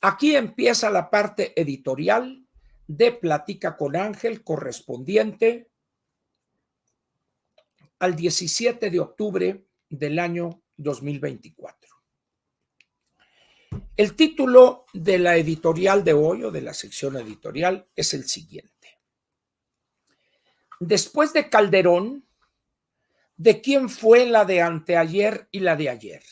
Aquí empieza la parte editorial de Platica con Ángel, correspondiente al 17 de octubre del año 2024. El título de la editorial de hoy, o de la sección editorial, es el siguiente. Después de Calderón, ¿de quién fue la de anteayer y la de ayer?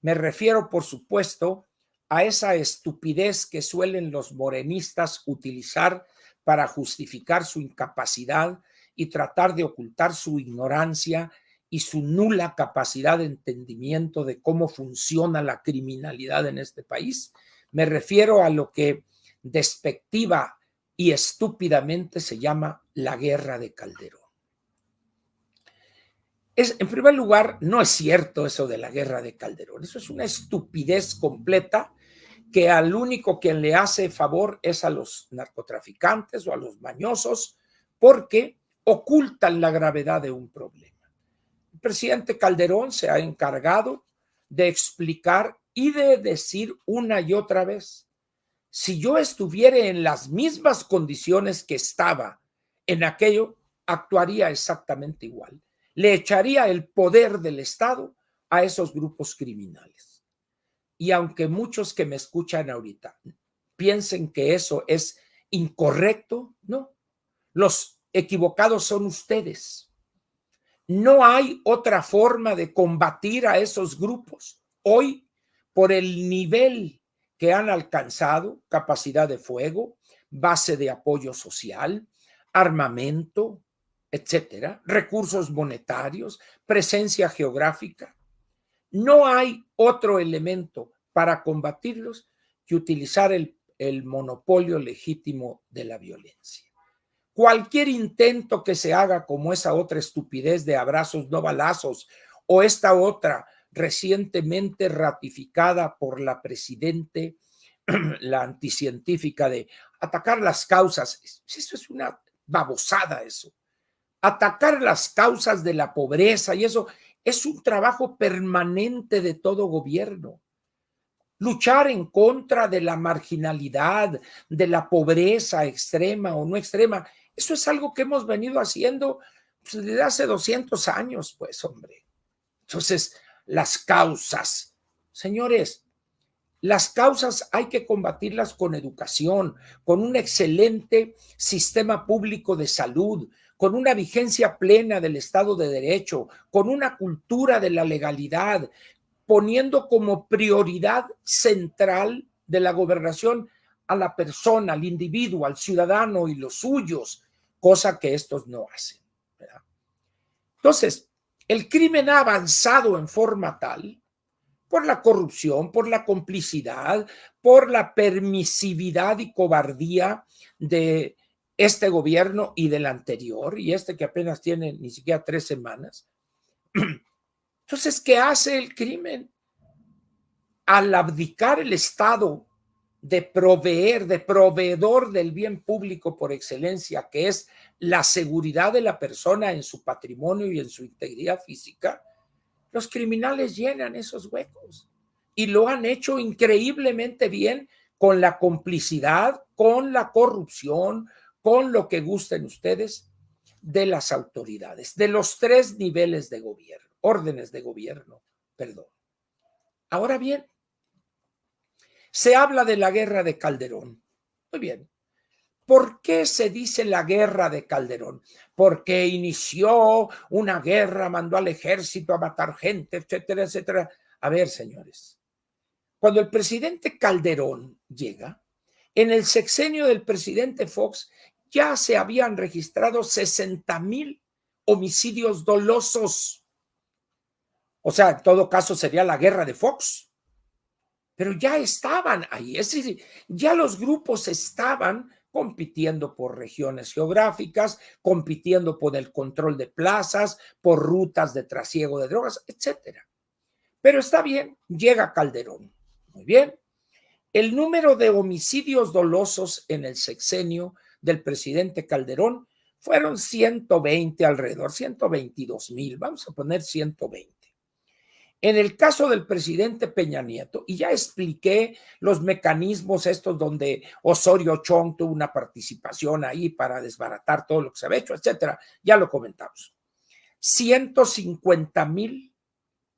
Me refiero, por supuesto, a esa estupidez que suelen los morenistas utilizar para justificar su incapacidad y tratar de ocultar su ignorancia y su nula capacidad de entendimiento de cómo funciona la criminalidad en este país. Me refiero a lo que despectiva y estúpidamente se llama la guerra de Calderón. En primer lugar, no es cierto eso de la guerra de Calderón. Eso es una estupidez completa que al único quien le hace favor es a los narcotraficantes o a los mañosos, porque ocultan la gravedad de un problema. El presidente Calderón se ha encargado de explicar y de decir una y otra vez: si yo estuviera en las mismas condiciones que estaba en aquello, actuaría exactamente igual. Le echaría el poder del Estado a esos grupos criminales. Y aunque muchos que me escuchan ahorita piensen que eso es incorrecto, no. Los equivocados son ustedes. No hay otra forma de combatir a esos grupos hoy por el nivel que han alcanzado: capacidad de fuego, base de apoyo social, armamento, etcétera, recursos monetarios, presencia geográfica. No hay otro elemento para combatirlos que utilizar el monopolio legítimo de la violencia. Cualquier intento que se haga, como esa otra estupidez de abrazos no balazos, o esta otra recientemente ratificada por la presidente, la anticientífica, de atacar las causas. Eso es una babosada, eso. Atacar las causas de la pobreza, y eso es un trabajo permanente de todo gobierno. Luchar en contra de la marginalidad, de la pobreza extrema o no extrema, eso es algo que hemos venido haciendo desde hace 200 años, pues, hombre. Entonces, las causas, señores, las causas hay que combatirlas con educación, con un excelente sistema público de salud, con una vigencia plena del Estado de Derecho, con una cultura de la legalidad, poniendo como prioridad central de la gobernación a la persona, al individuo, al ciudadano y los suyos, cosa que estos no hacen, ¿verdad? Entonces, el crimen ha avanzado en forma tal, por la corrupción, por la complicidad, por la permisividad y cobardía de este gobierno y del anterior, y este que apenas tiene ni siquiera 3 semanas. Entonces, ¿qué hace el crimen? Al abdicar el Estado de proveer, de proveedor del bien público por excelencia, que es la seguridad de la persona en su patrimonio y en su integridad física, los criminales llenan esos huecos y lo han hecho increíblemente bien, con la complicidad, con la corrupción, con lo que gusten ustedes, de las autoridades, de los 3 niveles de gobierno, órdenes de gobierno, perdón. Ahora bien, se habla de la guerra de Calderón. Muy bien. ¿Por qué se dice la guerra de Calderón? Porque inició una guerra, mandó al ejército a matar gente, etcétera, etcétera. A ver, señores, cuando el presidente Calderón llega, en el sexenio del presidente Fox ya se habían registrado 60,000 homicidios dolosos. O sea, en todo caso sería la guerra de Fox. Pero ya estaban ahí, es decir, ya los grupos estaban compitiendo por regiones geográficas, compitiendo por el control de plazas, por rutas de trasiego de drogas, etcétera. Pero está bien, llega Calderón. Muy bien. El número de homicidios dolosos en el sexenio del presidente Calderón fueron 120 alrededor, 122,000, vamos a poner 120. En el caso del presidente Peña Nieto, y ya expliqué los mecanismos estos donde Osorio Chong tuvo una participación ahí para desbaratar todo lo que se había hecho, etcétera, ya lo comentamos. 150,000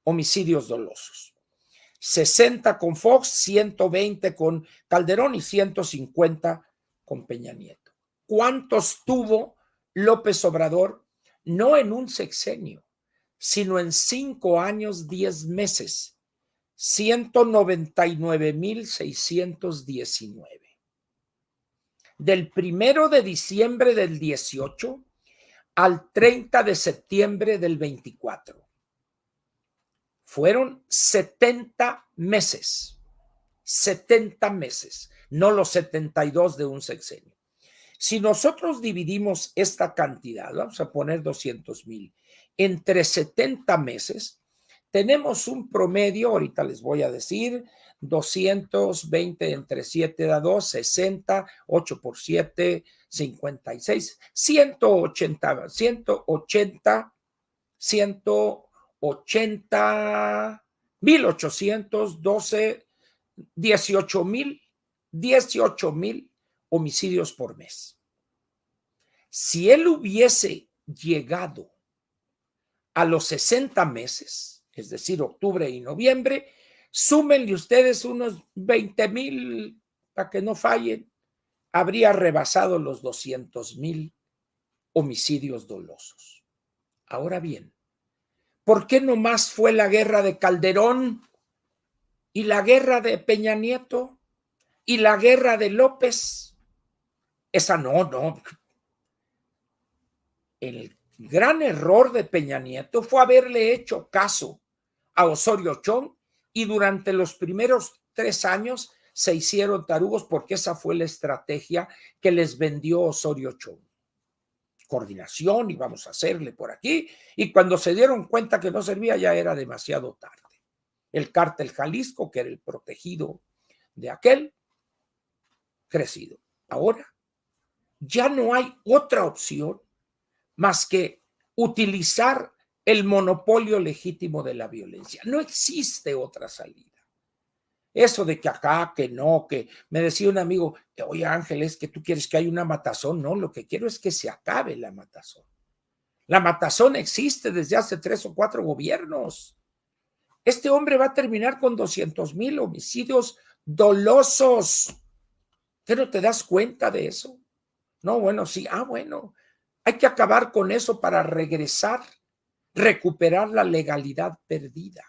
homicidios dolosos. 60 con Fox, 120 con Calderón y 150 con Peña Nieto. ¿Cuántos tuvo López Obrador? No en un sexenio, sino en 5 años, 10 meses. 199,619. Del 1 de diciembre del 18 al 30 de septiembre del 24. Fueron 70 meses. 70 meses, no los 72 de un sexenio. Si nosotros dividimos esta cantidad, vamos a poner 200,000, entre 70 meses, tenemos un promedio, ahorita les voy a decir, 220 entre 7 da 2, 60, 8 por 7, 56, 180, 180,812, 18,000 homicidios por mes. Si él hubiese llegado a los 60 meses, es decir, octubre y noviembre, súmenle ustedes unos 20,000 para que no fallen, habría rebasado los 200,000 homicidios dolosos. Ahora bien, ¿por qué nomás fue la guerra de Calderón y la guerra de Peña Nieto y la guerra de López? Esa no. El gran error de Peña Nieto fue haberle hecho caso a Osorio Chong y durante los primeros 3 años se hicieron tarugos porque esa fue la estrategia que les vendió Osorio Chong. Coordinación y vamos a hacerle por aquí, y cuando se dieron cuenta que no servía ya era demasiado tarde. El cártel Jalisco, que era el protegido de aquel, crecido. Ahora ya no hay otra opción más que utilizar el monopolio legítimo de la violencia. No existe otra salida. Eso de que acá, que no, que me decía un amigo, oye Ángel, es que tú quieres que haya una matazón. No, lo que quiero es que se acabe la matazón. La matazón existe desde hace 3 o 4 gobiernos. Este hombre va a terminar con 200,000 homicidios dolosos. ¿Qué no te das cuenta de eso? No, bueno, sí. Bueno, hay que acabar con eso para regresar, recuperar la legalidad perdida.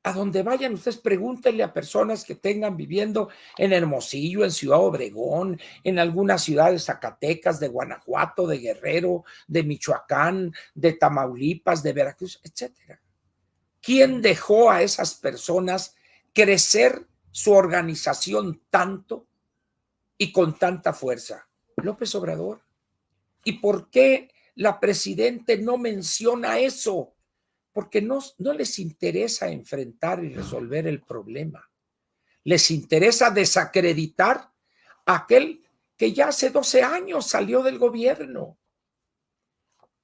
A donde vayan, ustedes pregúntenle a personas que tengan viviendo en Hermosillo, en Ciudad Obregón, en algunas ciudades Zacatecas, de Guanajuato, de Guerrero, de Michoacán, de Tamaulipas, de Veracruz, etcétera. ¿Quién dejó a esas personas crecer su organización tanto y con tanta fuerza? López Obrador. ¿Y por qué la presidenta no menciona eso? Porque no les interesa enfrentar y resolver el problema. Les interesa desacreditar a aquel que ya hace 12 años salió del gobierno.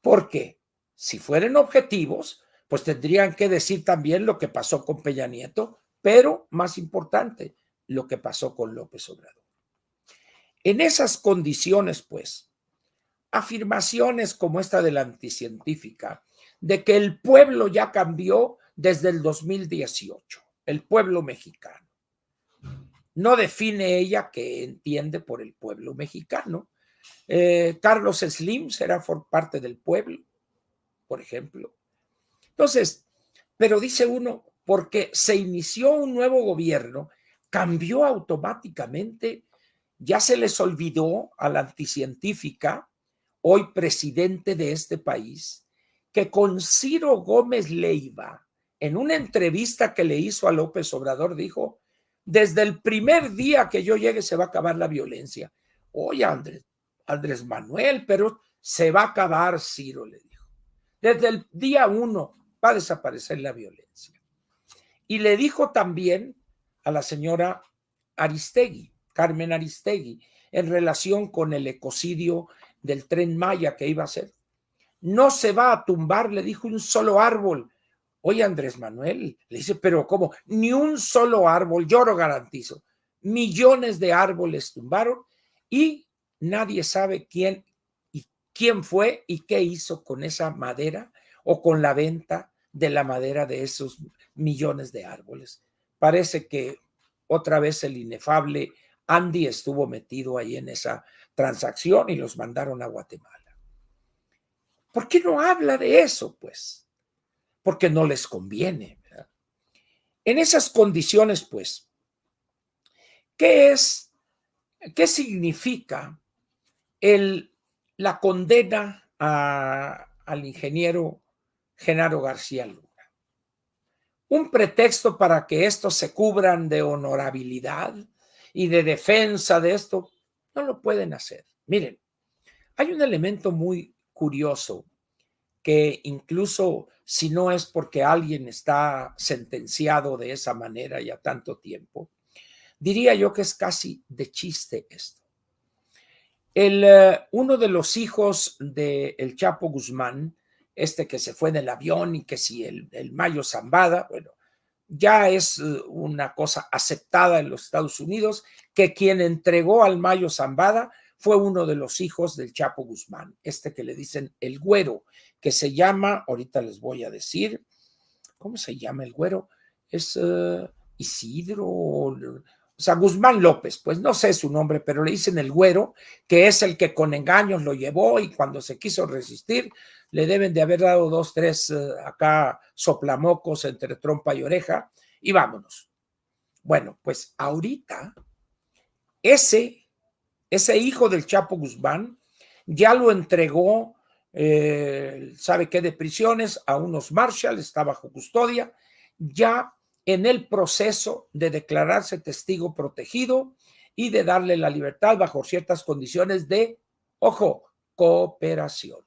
Porque si fueran objetivos, pues tendrían que decir también lo que pasó con Peña Nieto, pero más importante, lo que pasó con López Obrador. En esas condiciones, pues, afirmaciones como esta de la anticientífica, de que el pueblo ya cambió desde el 2018, el pueblo mexicano. No define ella qué entiende por el pueblo mexicano. Carlos Slim será por parte del pueblo, por ejemplo. Entonces, pero dice uno, porque se inició un nuevo gobierno, cambió automáticamente, ya se les olvidó a la anticientífica, hoy presidente de este país, que con Ciro Gómez Leiva, en una entrevista que le hizo a López Obrador, dijo, desde el primer día que yo llegue se va a acabar la violencia. Oye, Andrés Manuel, pero se va a acabar, Ciro, le dijo. Desde el día 1 va a desaparecer la violencia. Y le dijo también a la señora Aristegui, Carmen Aristegui, en relación con el ecocidio del Tren Maya que iba a hacer. No se va a tumbar, le dijo, un solo árbol. Oye, Andrés Manuel, le dice, pero ¿cómo? Ni un solo árbol, yo lo garantizo. Millones de árboles tumbaron y nadie sabe quién fue y qué hizo con esa madera o con la venta de la madera de esos millones de árboles. Parece que otra vez el inefable Andy estuvo metido ahí en esa transacción y los mandaron a Guatemala. ¿Por qué no habla de eso, pues? Porque no les conviene, ¿verdad? En esas condiciones, pues, ¿qué significa la condena al ingeniero Genaro García Luna? Un pretexto para que estos se cubran de honorabilidad y de defensa de esto. No lo pueden hacer. Miren, hay un elemento muy curioso que incluso si no es porque alguien está sentenciado de esa manera ya tanto tiempo, diría yo que es casi de chiste esto. Uno de los hijos del Chapo Guzmán, que se fue en el avión y que si el Mayo Zambada, bueno, ya es una cosa aceptada en los Estados Unidos, que quien entregó al Mayo Zambada fue uno de los hijos del Chapo Guzmán, que le dicen el güero, que se llama, ahorita les voy a decir, ¿cómo se llama el güero? Es Isidro, o sea, Guzmán López, pues no sé su nombre, pero le dicen el güero, que es el que con engaños lo llevó y cuando se quiso resistir, le deben de haber dado 2, 3 acá soplamocos entre trompa y oreja y vámonos. Bueno, pues ahorita ese hijo del Chapo Guzmán ya lo entregó, ¿sabe qué? De prisiones a unos Marshall, está bajo custodia, ya en el proceso de declararse testigo protegido y de darle la libertad bajo ciertas condiciones de, ojo, cooperación.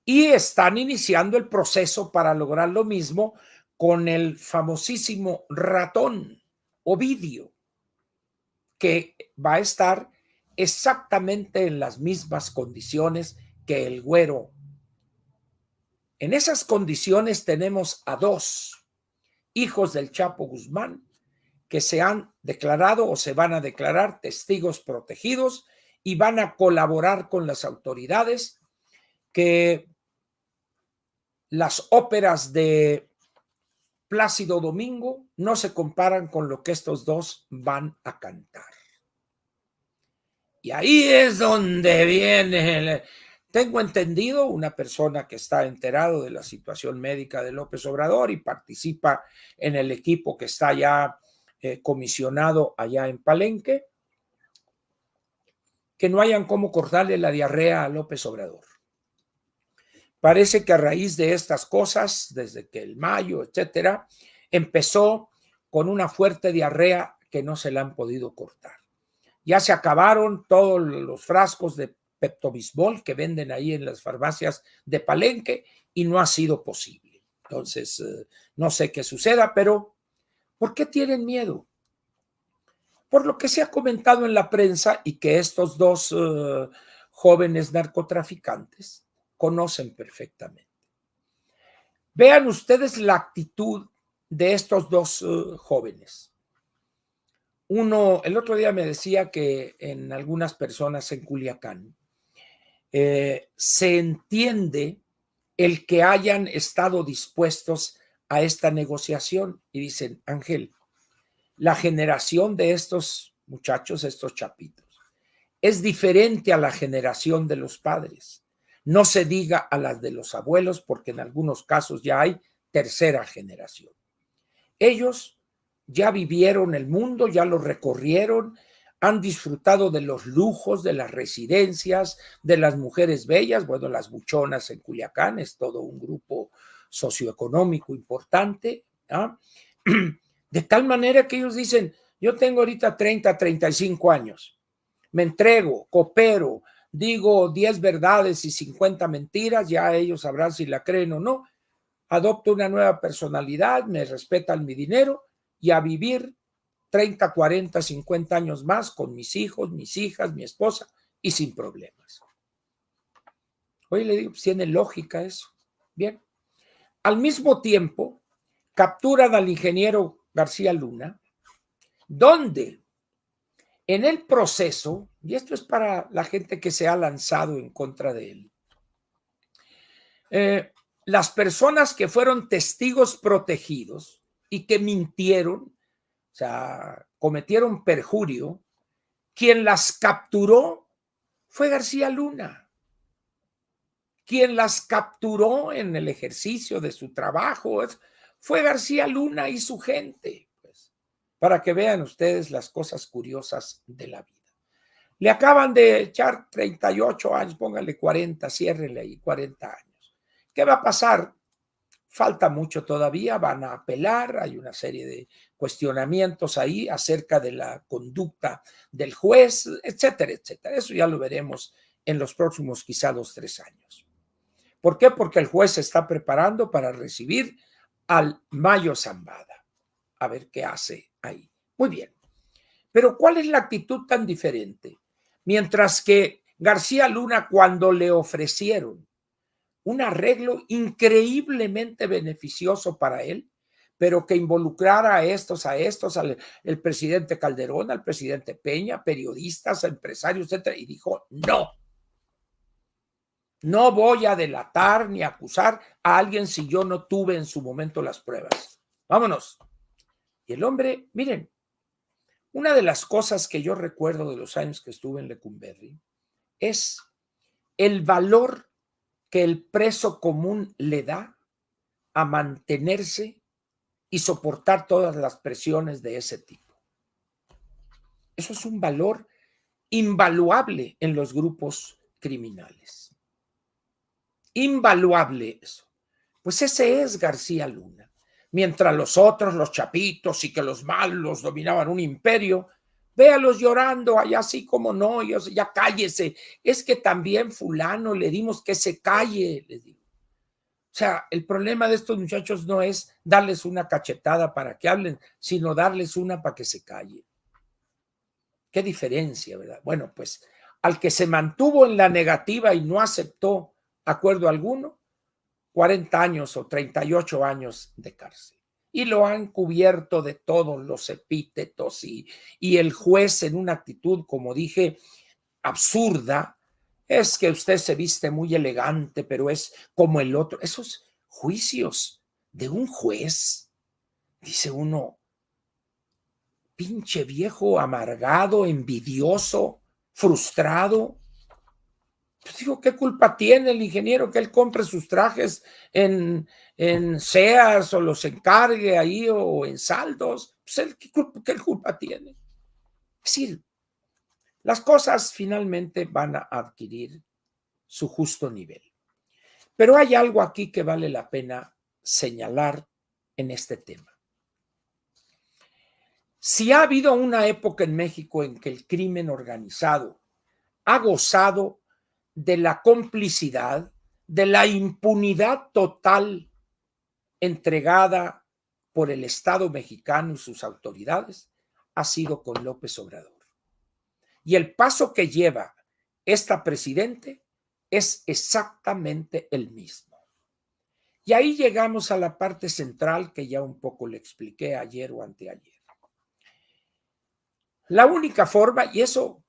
Y están iniciando el proceso para lograr lo mismo con el famosísimo ratón Ovidio, que va a estar exactamente en las mismas condiciones que el güero. En esas condiciones tenemos a 2 hijos del Chapo Guzmán que se han declarado o se van a declarar testigos protegidos y van a colaborar con las autoridades, que las óperas de Plácido Domingo no se comparan con lo que estos 2 van a cantar. Y ahí es donde viene, tengo entendido, una persona que está enterado de la situación médica de López Obrador y participa en el equipo que está ya comisionado allá en Palenque, que no hayan cómo cortarle la diarrea a López Obrador. Parece que a raíz de estas cosas, desde que el Mayo, etcétera, empezó con una fuerte diarrea que no se la han podido cortar. Ya se acabaron todos los frascos de Pepto-Bismol que venden ahí en las farmacias de Palenque y no ha sido posible. Entonces, no sé qué suceda, pero ¿por qué tienen miedo? Por lo que se ha comentado en la prensa y que estos 2 jóvenes narcotraficantes conocen perfectamente. Vean ustedes la actitud de estos 2 jóvenes. Uno, el otro día me decía que en algunas personas en Culiacán se entiende el que hayan estado dispuestos a esta negociación y dicen, Ángel, la generación de estos muchachos, estos chapitos, es diferente a la generación de los padres. No se diga a las de los abuelos, porque en algunos casos ya hay tercera generación. Ellos ya vivieron el mundo, ya lo recorrieron, han disfrutado de los lujos, de las residencias, de las mujeres bellas. Bueno, las buchonas en Culiacán es todo un grupo socioeconómico importante, ¿ah? De tal manera que ellos dicen, yo tengo ahorita 30, 35 años, me entrego, coopero, digo 10 verdades y 50 mentiras, ya ellos sabrán si la creen o no, adopto una nueva personalidad, me respetan mi dinero y a vivir 30, 40, 50 años más con mis hijos, mis hijas, mi esposa y sin problemas. Oye, le digo, pues tiene lógica eso. Bien, al mismo tiempo capturan al ingeniero García Luna, donde en el proceso, y esto es para la gente que se ha lanzado en contra de él, las personas que fueron testigos protegidos y que mintieron, o sea, cometieron perjurio, quien las capturó fue García Luna. Quien las capturó en el ejercicio de su trabajo fue García Luna y su gente, pues, para que vean ustedes las cosas curiosas de la vida. Le acaban de echar 38 años, póngale 40, ciérrele ahí 40 años. ¿Qué va a pasar? Falta mucho todavía, van a apelar, hay una serie de cuestionamientos ahí acerca de la conducta del juez, etcétera, etcétera. Eso ya lo veremos en los próximos quizá 2-3 años. ¿Por qué? Porque el juez se está preparando para recibir al Mayo Zambada. A ver qué hace ahí. Muy bien. Pero ¿cuál es la actitud tan diferente? Mientras que García Luna, cuando le ofrecieron un arreglo increíblemente beneficioso para él, pero que involucrara a estos, al el presidente Calderón, al presidente Peña, periodistas, empresarios, etcétera, y dijo, no voy a delatar ni acusar a alguien si yo no tuve en su momento las pruebas. Vámonos. Y el hombre, miren, una de las cosas que yo recuerdo de los años que estuve en Lecumberri es el valor que el preso común le da a mantenerse y soportar todas las presiones de ese tipo. Eso es un valor invaluable en los grupos criminales. Invaluable eso. Pues ese es García Luna. Mientras los otros, los chapitos y que los malos dominaban un imperio, véalos llorando allá así como no, ya cállese. Es que también fulano le dimos que se calle, les digo. O sea, el problema de estos muchachos no es darles una cachetada para que hablen, sino darles una para que se callen. Qué diferencia, ¿verdad? Bueno, pues al que se mantuvo en la negativa y no aceptó acuerdo alguno, 40 años o 38 años de cárcel. Y lo han cubierto de todos los epítetos y el juez en una actitud, como dije, absurda, es que usted se viste muy elegante, pero es como el otro. Esos juicios de un juez, dice uno, pinche viejo amargado, envidioso, frustrado. Pues digo, ¿qué culpa tiene el ingeniero que él compre sus trajes en Sears o los encargue ahí o en saldos? Pues él, ¿qué culpa tiene? Es decir, las cosas finalmente van a adquirir su justo nivel. Pero hay algo aquí que vale la pena señalar en este tema. Si ha habido una época en México en que el crimen organizado ha gozado de la complicidad, de la impunidad total entregada por el Estado mexicano y sus autoridades, ha sido con López Obrador. Y el paso que lleva esta presidente es exactamente el mismo. Y ahí llegamos a la parte central que ya un poco le expliqué ayer o anteayer. La única forma, y eso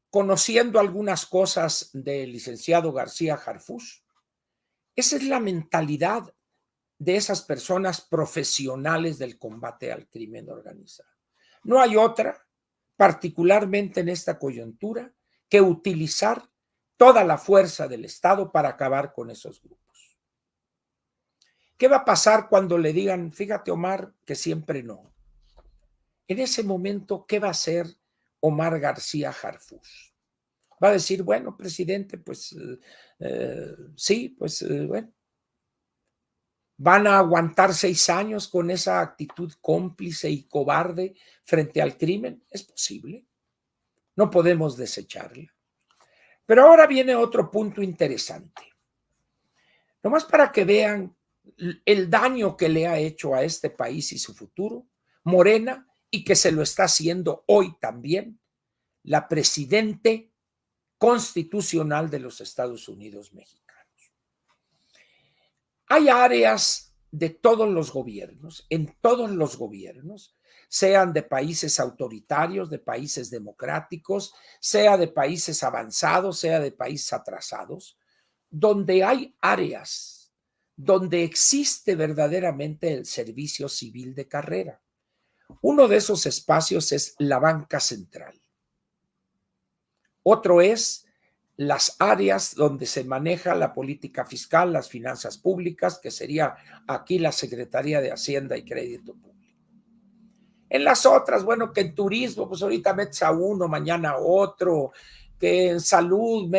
conociendo algunas cosas del licenciado García Harfuch, esa es la mentalidad de esas personas profesionales del combate al crimen organizado. No hay otra, particularmente en esta coyuntura, que utilizar toda la fuerza del Estado para acabar con esos grupos. ¿Qué va a pasar cuando le digan, fíjate Omar, que siempre no? En ese momento, ¿qué va a hacer Omar García Harfuch? Va a decir, bueno, presidente, pues sí, pues bueno. ¿Van a aguantar 6 años con esa actitud cómplice y cobarde frente al crimen? Es posible. No podemos desecharla. Pero ahora viene otro punto interesante. Nomás para que vean el daño que le ha hecho a este país y su futuro, Morena, y que se lo está haciendo hoy también, la presidente constitucional de los Estados Unidos mexicanos. Hay áreas de todos los gobiernos, en todos los gobiernos, sean de países autoritarios, de países democráticos, sea de países avanzados, sea de países atrasados, donde hay áreas donde existe verdaderamente el servicio civil de carrera. Uno de esos espacios es la banca central. Otro es las áreas donde se maneja la política fiscal, las finanzas públicas, que sería aquí la Secretaría de Hacienda y Crédito Público. En las otras, bueno, que en turismo, pues ahorita metes a uno, mañana a otro, que en salud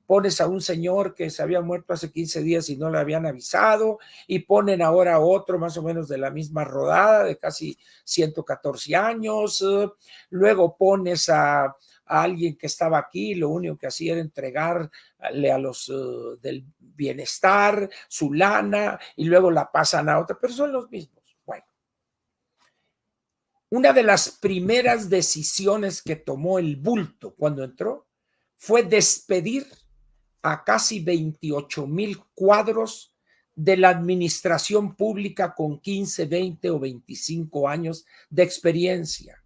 pones a un señor que se había muerto hace 15 días y no le habían avisado, y ponen ahora a otro más o menos de la misma rodada, de casi 114 años, luego pones a alguien que estaba aquí, lo único que hacía era entregarle a los del bienestar su lana y luego la pasan a otra, pero son los mismos. Bueno, una de las primeras decisiones que tomó el bulto cuando entró fue despedir a casi 28,000 cuadros de la administración pública con 15, 20 o 25 años de experiencia,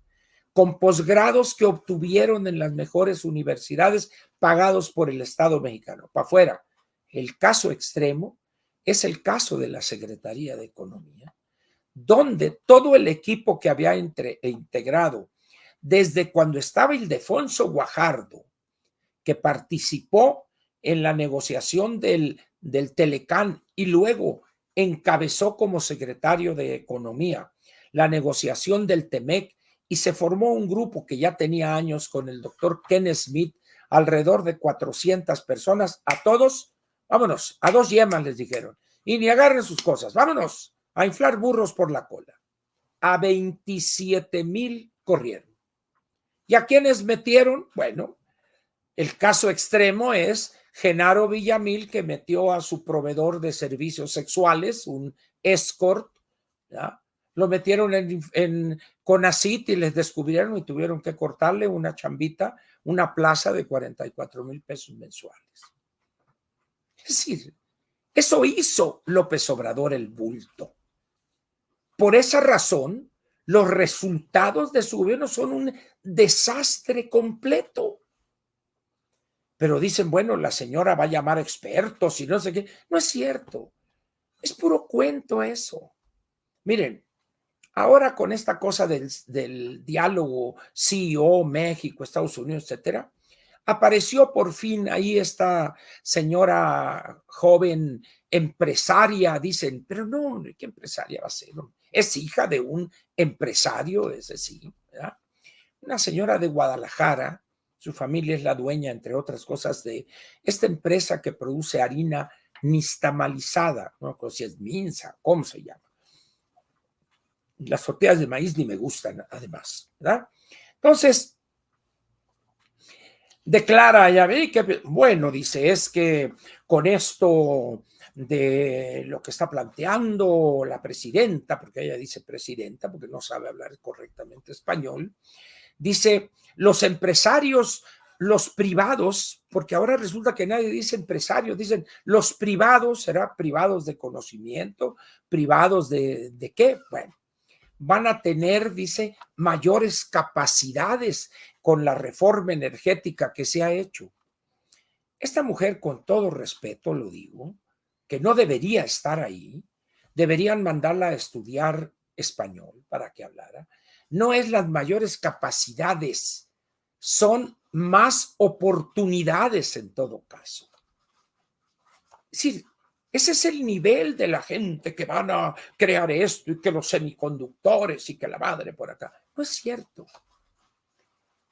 con posgrados que obtuvieron en las mejores universidades pagados por el Estado mexicano. Para afuera. El caso extremo es el caso de la Secretaría de Economía, donde todo el equipo que había integrado desde cuando estaba Ildefonso Guajardo, que participó en la negociación del Telecán y luego encabezó como secretario de Economía la negociación del TEMEC, y se formó un grupo que ya tenía años con el doctor Ken Smith, alrededor de 400 personas, a todos, vámonos, a 2 yemas les dijeron, y ni agarren sus cosas, vámonos a inflar burros por la cola. A 27,000 corrieron. ¿Y a quiénes metieron? Bueno, el caso extremo es Genaro Villamil, que metió a su proveedor de servicios sexuales, un escort, ¿ya? Lo metieron en CONACYT y les descubrieron y tuvieron que cortarle una chambita, una plaza de 44,000 pesos mensuales. Es decir, eso hizo López Obrador el bulto. Por esa razón, los resultados de su gobierno son un desastre completo. Pero dicen, bueno, la señora va a llamar expertos y no sé qué. No es cierto. Es puro cuento eso. Miren, ahora con esta cosa del diálogo CEO, México, Estados Unidos, etcétera, apareció por fin ahí esta señora joven empresaria, dicen, pero no, ¿qué empresaria va a ser? Es hija de un empresario, es decir, ¿verdad? Una señora de Guadalajara, su familia es la dueña, entre otras cosas, de esta empresa que produce harina nixtamalizada, no sé si es Minsa, ¿cómo se llama? Las tortillas de maíz ni me gustan, además, ¿verdad? Entonces, declara, ya ve que, bueno, dice, es que con esto de lo que está planteando la presidenta, porque ella dice presidenta, porque no sabe hablar correctamente español, dice, los empresarios, los privados, porque ahora resulta que nadie dice empresarios, dicen los privados, será privados de conocimiento, privados de qué, bueno, van a tener, dice, mayores capacidades con la reforma energética que se ha hecho. Esta mujer, con todo respeto lo digo, que no debería estar ahí, deberían mandarla a estudiar español para que hablara, no es las mayores capacidades, son más oportunidades en todo caso. Es decir, ese es el nivel de la gente que van a crear esto y que los semiconductores y que la madre por acá. No es cierto.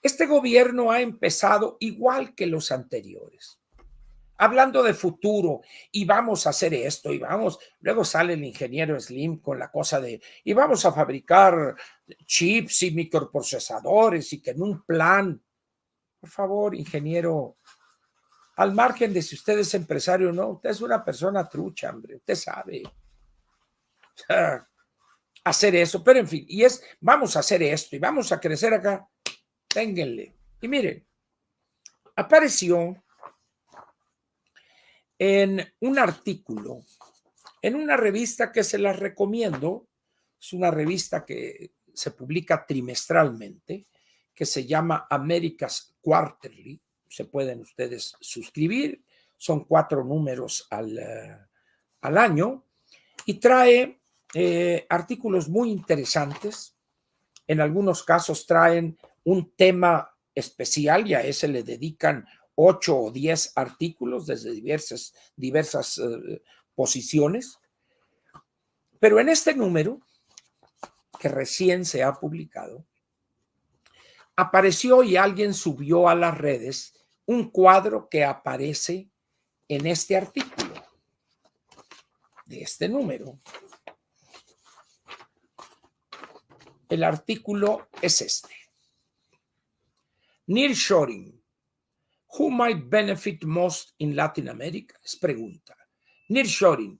Este gobierno ha empezado igual que los anteriores, hablando de futuro y vamos a hacer esto y vamos, luego sale el ingeniero Slim con la cosa de y vamos a fabricar chips y microprocesadores y que en un plan, por favor, ingeniero, al margen de si usted es empresario o no, usted es una persona trucha, hombre, usted sabe hacer eso, pero en fin, y es, vamos a hacer esto y vamos a crecer acá, ténganle. Y miren, apareció en un artículo en una revista que se las recomiendo. Es una revista que se publica trimestralmente, que se llama America's Quarterly. Se pueden ustedes suscribir, son 4 números al año, y trae artículos muy interesantes. En algunos casos traen un tema especial y a ese le dedican 8 o 10 artículos desde diversas posiciones. Pero en este número, que recién se ha publicado, apareció y alguien subió a las redes un cuadro que aparece en este artículo de este número. El artículo es este. Nearshoring. Who might benefit most in Latin America? Es pregunta. Nearshoring.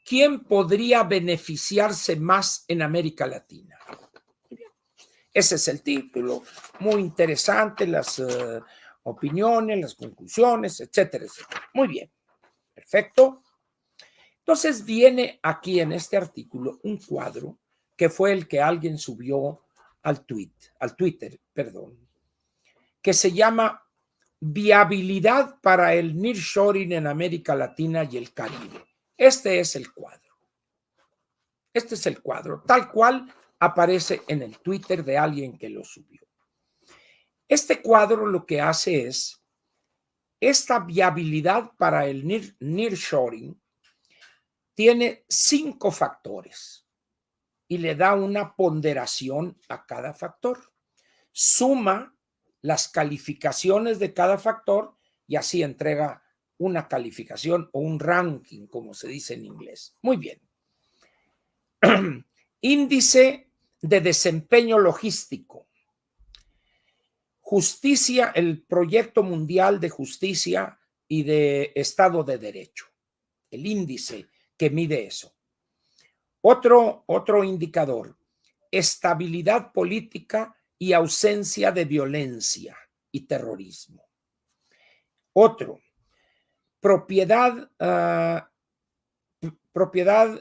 ¿Quién podría beneficiarse más en América Latina? Ese es el título, muy interesante, las opiniones, las conclusiones, etcétera, etcétera. Muy bien, perfecto. Entonces viene aquí en este artículo un cuadro que fue el que alguien subió al Twitter, que se llama Viabilidad para el Nearshoring en América Latina y el Caribe. Este es el cuadro. Este es el cuadro, tal cual aparece en el Twitter de alguien que lo subió. Este cuadro lo que hace es, esta viabilidad para el nearshoring tiene 5 factores y le da una ponderación a cada factor. Suma las calificaciones de cada factor y así entrega una calificación o un ranking, como se dice en inglés. Muy bien. Índice de desempeño logístico. Justicia, el proyecto mundial de justicia y de Estado de Derecho. El índice que mide eso. Otro indicador, estabilidad política y ausencia de violencia y terrorismo. Otro, propiedad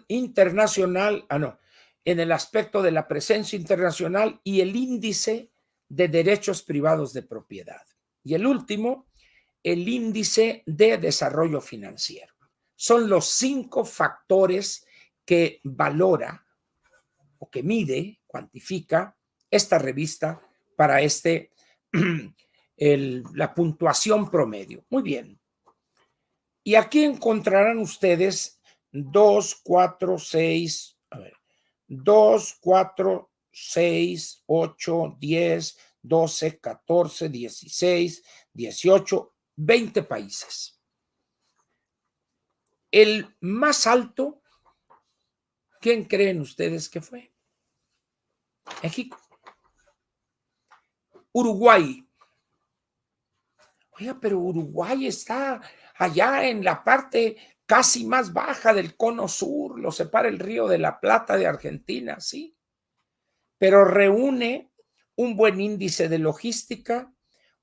internacional, en el aspecto de la presencia internacional y el índice de derechos privados de propiedad. Y el último, el índice de desarrollo financiero. Son los 5 factores que valora o que mide, cuantifica esta revista para la puntuación promedio. Muy bien. Y aquí encontrarán ustedes 2, 4, 6, 8, 10, 12, 14, 16, 18, 20 países. El más alto, ¿quién creen ustedes que fue? México. Uruguay. Oiga, pero Uruguay está allá en la parte casi más baja del cono sur, lo separa el Río de la Plata de Argentina, sí, pero reúne un buen índice de logística,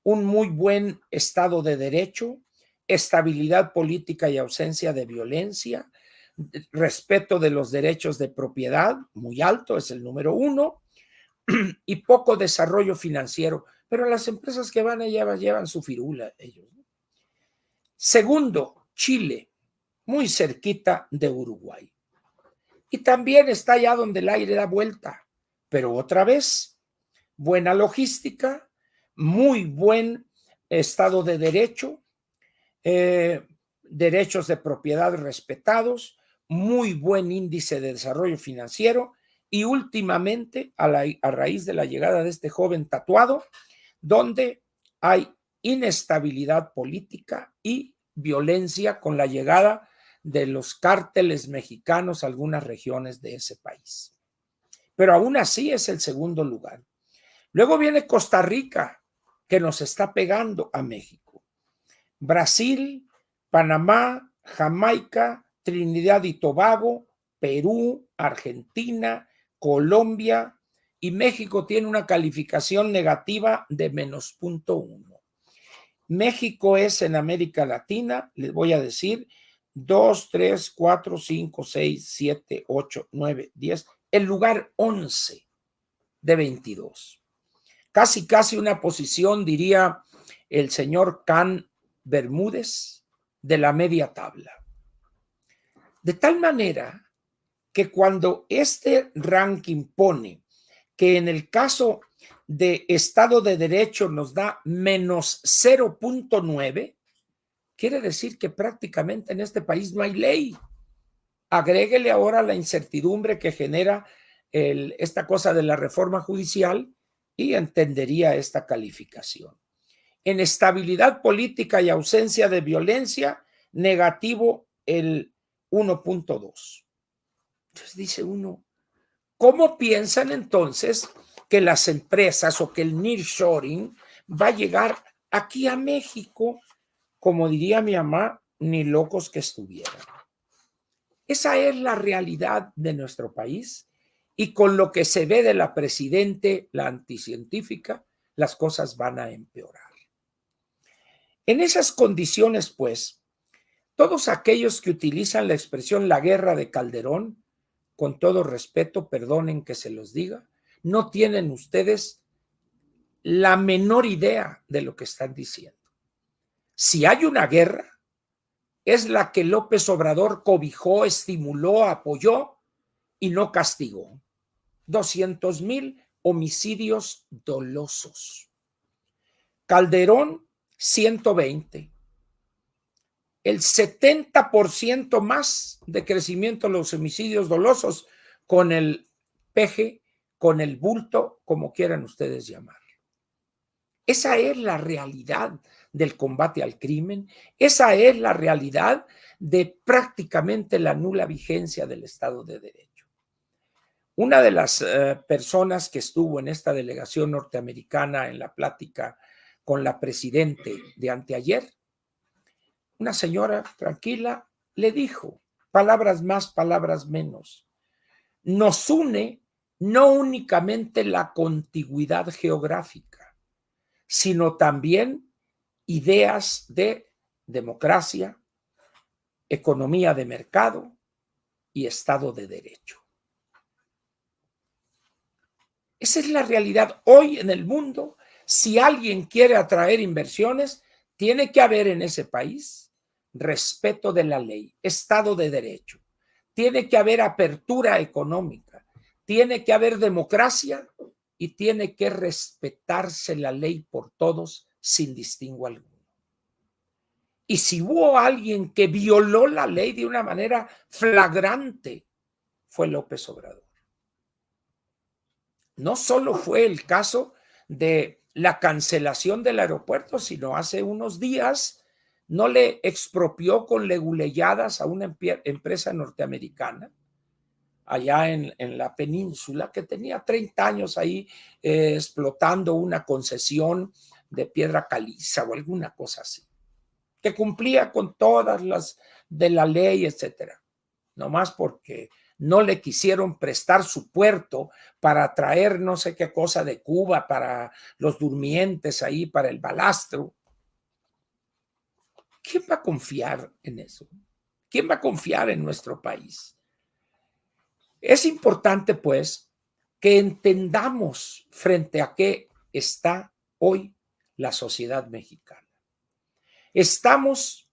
un muy buen Estado de Derecho, estabilidad política y ausencia de violencia, respeto de los derechos de propiedad, muy alto, es el número 1, y poco desarrollo financiero, pero las empresas que van allá llevan su firula ellos. Segundo, Chile, muy cerquita de Uruguay. Y también está allá donde el aire da vuelta, pero otra vez, buena logística, muy buen Estado de Derecho, derechos de propiedad respetados, muy buen índice de desarrollo financiero y últimamente, a raíz de la llegada de este joven tatuado, donde hay inestabilidad política y violencia con la llegada de los cárteles mexicanos a algunas regiones de ese país. Pero aún así es el segundo lugar. Luego viene Costa Rica, que nos está pegando a México. Brasil, Panamá, Jamaica, Trinidad y Tobago, Perú, Argentina, Colombia, y México tiene una calificación negativa de -0.1. México es en América Latina, les voy a decir, 2, 3, 4, 5, 6, 7, 8, 9, 10, el lugar 11 de 22. Casi una posición, diría el señor Can Bermúdez, de la media tabla. De tal manera que cuando este ranking pone que en el caso de Estado de Derecho nos da menos 0.9, quiere decir que prácticamente en este país no hay ley. Agréguele ahora la incertidumbre que genera esta cosa de la reforma judicial y entendería esta calificación. En estabilidad política y ausencia de violencia, negativo el 1.2. Entonces dice uno, ¿cómo piensan entonces que las empresas o que el nearshoring va a llegar aquí a México? Como diría mi mamá, ni locos que estuvieran. Esa es la realidad de nuestro país y con lo que se ve de la presidente, la anticientífica, las cosas van a empeorar. En esas condiciones, pues, todos aquellos que utilizan la expresión la guerra de Calderón, con todo respeto, perdonen que se los diga, no tienen ustedes la menor idea de lo que están diciendo. Si hay una guerra, es la que López Obrador cobijó, estimuló, apoyó y no castigó. 200,000 homicidios dolosos. Calderón, 120. El 70% más de crecimiento de los homicidios dolosos con el peje, con el bulto, como quieran ustedes llamar. Esa es la realidad del combate al crimen, esa es la realidad de prácticamente la nula vigencia del Estado de Derecho. Una de las personas que estuvo en esta delegación norteamericana en la plática con la presidente de anteayer, una señora tranquila, le dijo, palabras más, palabras menos, nos une no únicamente la contigüidad geográfica, sino también ideas de democracia, economía de mercado y Estado de Derecho. Esa es la realidad hoy en el mundo. Si alguien quiere atraer inversiones, tiene que haber en ese país respeto de la ley, Estado de Derecho. Tiene que haber apertura económica, tiene que haber democracia y tiene que respetarse la ley por todos sin distingo alguno. Y si hubo alguien que violó la ley de una manera flagrante, fue López Obrador. No solo fue el caso de la cancelación del aeropuerto, sino hace unos días no le expropió con leguleyadas a una empresa norteamericana allá en la península que tenía 30 años ahí explotando una concesión de piedra caliza o alguna cosa así, que cumplía con todas las de la ley, etcétera. Nomás porque no le quisieron prestar su puerto para traer no sé qué cosa de Cuba para los durmientes ahí, para el balastro. ¿Quién va a confiar en eso? ¿Quién va a confiar en nuestro país? Es importante, pues, que entendamos frente a qué está hoy la sociedad mexicana. Estamos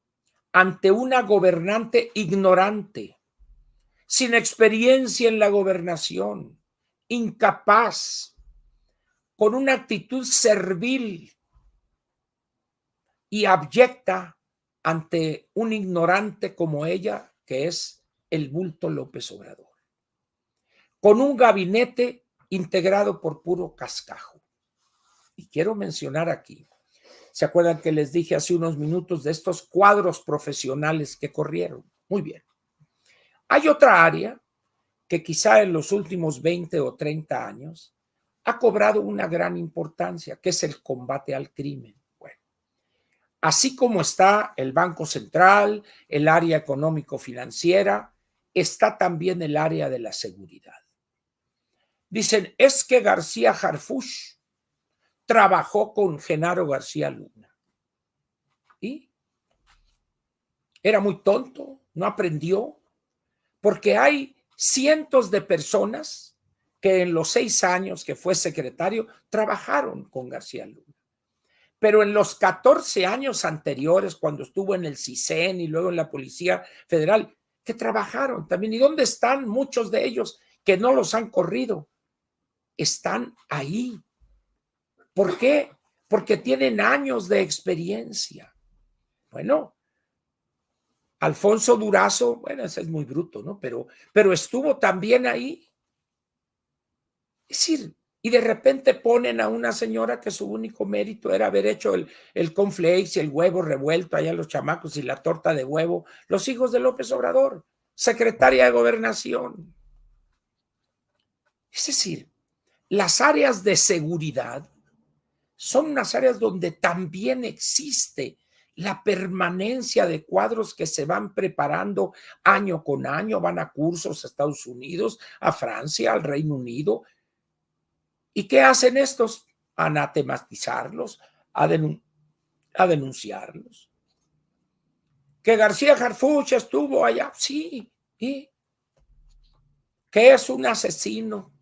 ante una gobernante ignorante, sin experiencia en la gobernación, incapaz, con una actitud servil y abyecta ante un ignorante como ella, que es el bulto López Obrador, con un gabinete integrado por puro cascajo. Y quiero mencionar aquí, ¿se acuerdan que les dije hace unos minutos de estos cuadros profesionales que corrieron? Muy bien. Hay otra área que quizá en los últimos 20 o 30 años ha cobrado una gran importancia, que es el combate al crimen. Bueno, así como está el Banco Central, el área económico-financiera, está también el área de la seguridad. Dicen, es que García Harfuch trabajó con Genaro García Luna. ¿Y? Era muy tonto, no aprendió, porque hay cientos de personas que en los 6 años que fue secretario trabajaron con García Luna. Pero en los 14 años anteriores, cuando estuvo en el CISEN y luego en la Policía Federal, que trabajaron también. ¿Y dónde están muchos de ellos que no los han corrido? Están ahí. ¿Por qué? Porque tienen años de experiencia. Bueno, Alfonso Durazo, bueno, ese es muy bruto, ¿no? Pero estuvo también ahí. Es decir, y de repente ponen a una señora que su único mérito era haber hecho el cornflakes y el huevo revuelto allá los chamacos y la torta de huevo, los hijos de López Obrador, secretaria de Gobernación. Es decir, las áreas de seguridad son unas áreas donde también existe la permanencia de cuadros que se van preparando año con año, van a cursos a Estados Unidos, a Francia, al Reino Unido. ¿Y qué hacen estos? Anatematizarlos, a denunciarlos. ¿Que García Harfuch estuvo allá? Sí. ¿Y que es un asesino?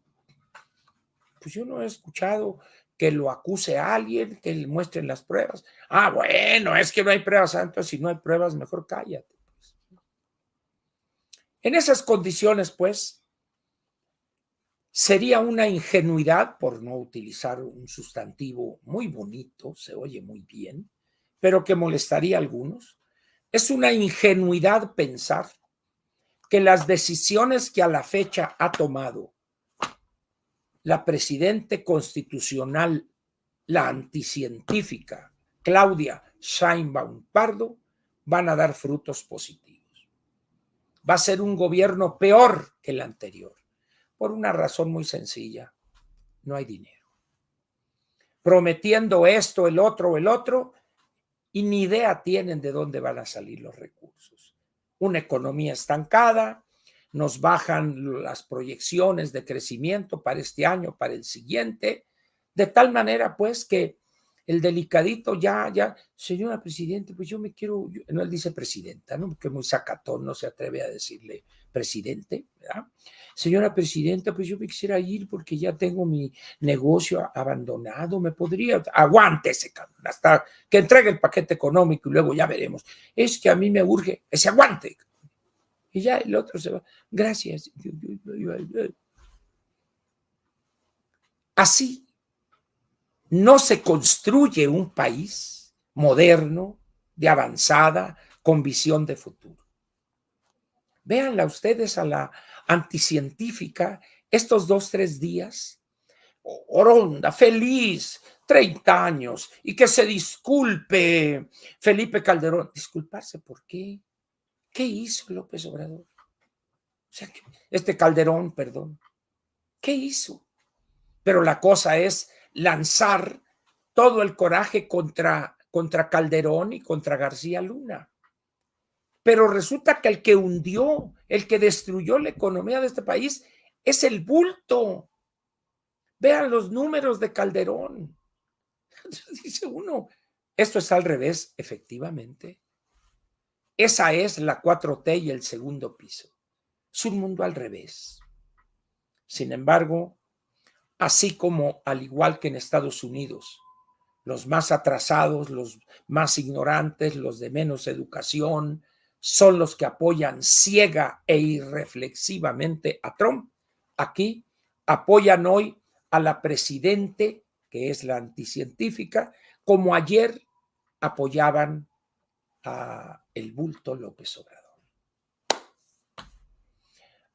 Pues yo no he escuchado que lo acuse a alguien, que le muestren las pruebas. Ah, bueno, es que no hay pruebas, entonces si no hay pruebas, mejor cállate. Pues. En esas condiciones, pues, sería una ingenuidad, por no utilizar un sustantivo muy bonito, se oye muy bien, pero que molestaría a algunos. Es una ingenuidad pensar que las decisiones que a la fecha ha tomado la presidente constitucional, la anticientífica Claudia Sheinbaum Pardo, van a dar frutos positivos. Va a ser un gobierno peor que el anterior, por una razón muy sencilla: no hay dinero. Prometiendo esto, el otro, y ni idea tienen de dónde van a salir los recursos. Una economía estancada, nos bajan las proyecciones de crecimiento para este año, para el siguiente, de tal manera pues que el delicadito señora presidente, pues yo me quiero, no, él dice presidenta, ¿no? Porque muy sacatón, no se atreve a decirle presidente, ¿verdad? Señora presidenta, pues yo me quisiera ir porque ya tengo mi negocio abandonado, me podría, aguántese, hasta que entregue el paquete económico y luego ya veremos. Es que a mí me urge, que se aguante. Y ya el otro se va. Gracias. Así no se construye un país moderno, de avanzada, con visión de futuro. Véanla ustedes a la anticientífica estos 2-3 días, oronda, feliz, 30 años, y que se disculpe Felipe Calderón. ¿Disculparse por qué? ¿Qué hizo López Obrador? O sea, Calderón, perdón. ¿Qué hizo? Pero la cosa es lanzar todo el coraje contra Calderón y contra García Luna. Pero resulta que el que hundió, el que destruyó la economía de este país es el bulto. Vean los números de Calderón. Dice uno, esto es al revés, efectivamente. Esa es la 4T y el segundo piso. Es un mundo al revés. Sin embargo, así como al igual que en Estados Unidos, los más atrasados, los más ignorantes, los de menos educación, son los que apoyan ciega e irreflexivamente a Trump. Aquí apoyan hoy a la presidente, que es la anticientífica, como ayer apoyaban a el bulto López Obrador.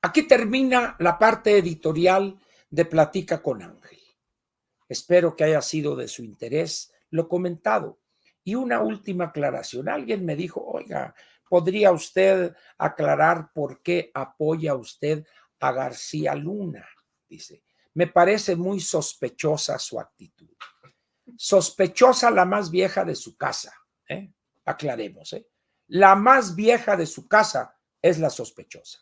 Aquí termina la parte editorial de Platica con Ángel. Espero que haya sido de su interés lo comentado. Y una última aclaración. Alguien me dijo, oiga, ¿podría usted aclarar por qué apoya usted a García Luna? Dice, me parece muy sospechosa su actitud. Sospechosa la más vieja de su casa. Aclaremos. La más vieja de su casa es la sospechosa.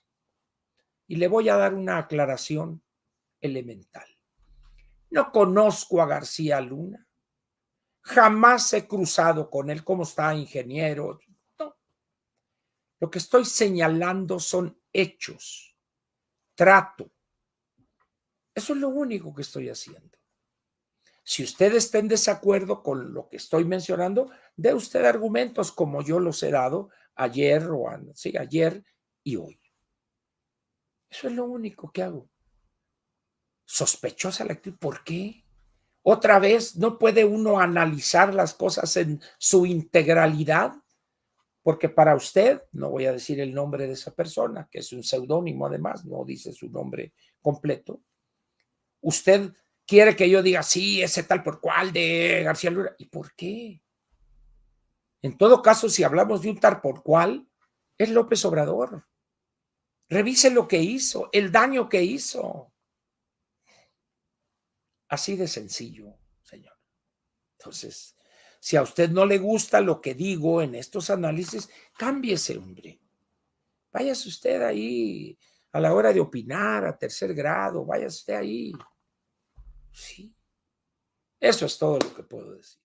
Y le voy a dar una aclaración elemental. No conozco a García Luna. Jamás he cruzado con él. ¿Cómo está, ingeniero? No. Lo que estoy señalando son hechos, trato. Eso es lo único que estoy haciendo. Si usted está en desacuerdo con lo que estoy mencionando, dé usted argumentos como yo los he dado ayer ayer y hoy. Eso es lo único que hago. Sospechosa la actitud. ¿Por qué? Otra vez, ¿no puede uno analizar las cosas en su integralidad? Porque para usted, no voy a decir el nombre de esa persona, que es un seudónimo además, no dice su nombre completo. Usted quiere que yo diga, sí, ese tal por cual de García Luna. ¿Y por qué? En todo caso, si hablamos de un tal por cual, es López Obrador. Revise lo que hizo, el daño que hizo. Así de sencillo, señor. Entonces, si a usted no le gusta lo que digo en estos análisis, cámbiese, hombre. Váyase usted ahí a la hora de opinar a tercer grado, váyase usted ahí. Sí. Eso es todo lo que puedo decir.